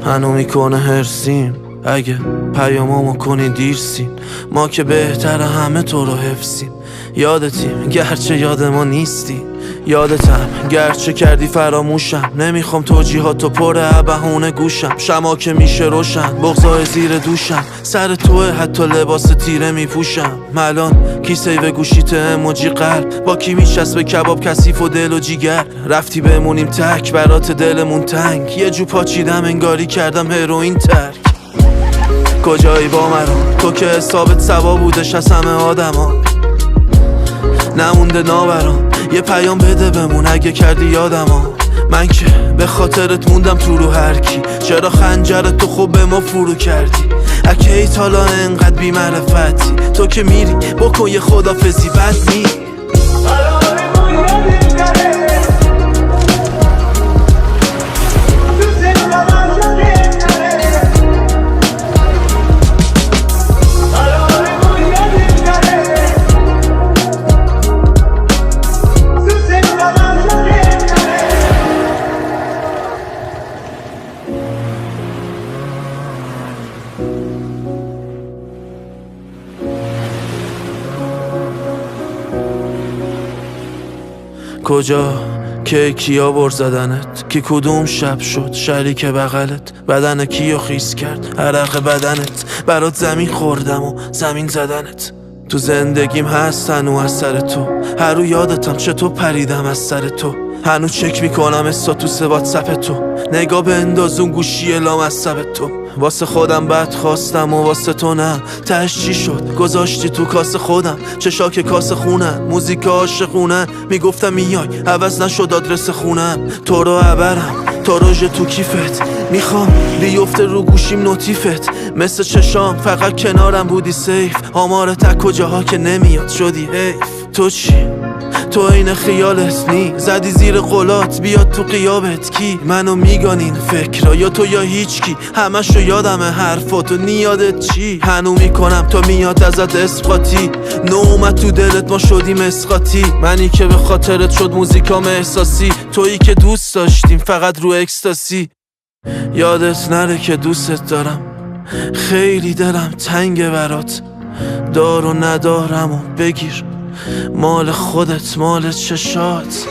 هنو میکنه هرسیم اگه پیامامو کنی دیرسیم. ما که بهتره همه تو رو حفظیم. یادتیم گرچه یاد ما نیستی، یادتم گرچه کردی فراموشم. نمیخوام توجیهاتو پر بهونه گوشم. شما که میشه روشن بغضای زیر دوشم. سر توه حتی لباس تیره میپوشم. الان کی سیو گوشیت اموجی قلب، با کی میچسبه کباب کثیف و دل و جیگر. رفتی بمونیم تک برات دلمون تنگ. یه جو پاچیدم انگاری کردم هروئین ترک. کجایی با مرا تو که حسابت سوا بودش از همه آدما. نمونده ناورام یه پیام بده بمون اگه کردی یادما. من که به خاطرت موندم تو رو هر کی. چرا خنجرت تو خوب به ما فرو کردی؟ اگه ای تالا انقدر بی معرفتی. تو که میری بکن یه خدافزی بد نی. کجا که کیا بر زدنت، که کدوم شب شد شریک بغلت. بدن کیو خیس کرد عرق بدنت. برات زمین خوردم و زمین زدنت. تو زندگیم هست هنو از سر تو. هر رو یادتم چطور پریدم از سر تو. هنو چک میکنم استاتوس واتساپ تو. نگاه بنداز اون گوشی لامصب تو. واسه خودم بد خواستم و واسه تو نه. تهش چی شد گذاشتی تو کاسه خودم. چشاک کاسه خونم موزیک عاشقونه. میگفتم میای عوض نشد آدرس خونم. تو رو عبرم تو روژه تو کیفت. میخوام بیفته رو گوشیم نوتیفت. مثل چشام فقط کنارم بودی سیف. آمار تک کجاها که نمیاد شدی حیف. تو چی؟ تو این خیالت نی. زدی زیر قلات بیاد تو قیابت کی؟ منو میگانین فکرها یا تو یا هیچ کی. همشو یادمه حرفاتو نیادت چی؟ هنو میکنم تو میاد ازت اسقاطی. نومد تو دلت ما شدیم اسقاطی. منی که به خاطرت شد موزیکام احساسی. تویی که دوست داشتیم فقط رو اکستاسی. یادت نره که دوستت دارم. خیلی دلم تنگه برات. دار و ندارم و بگیر مال خودت مال چشات.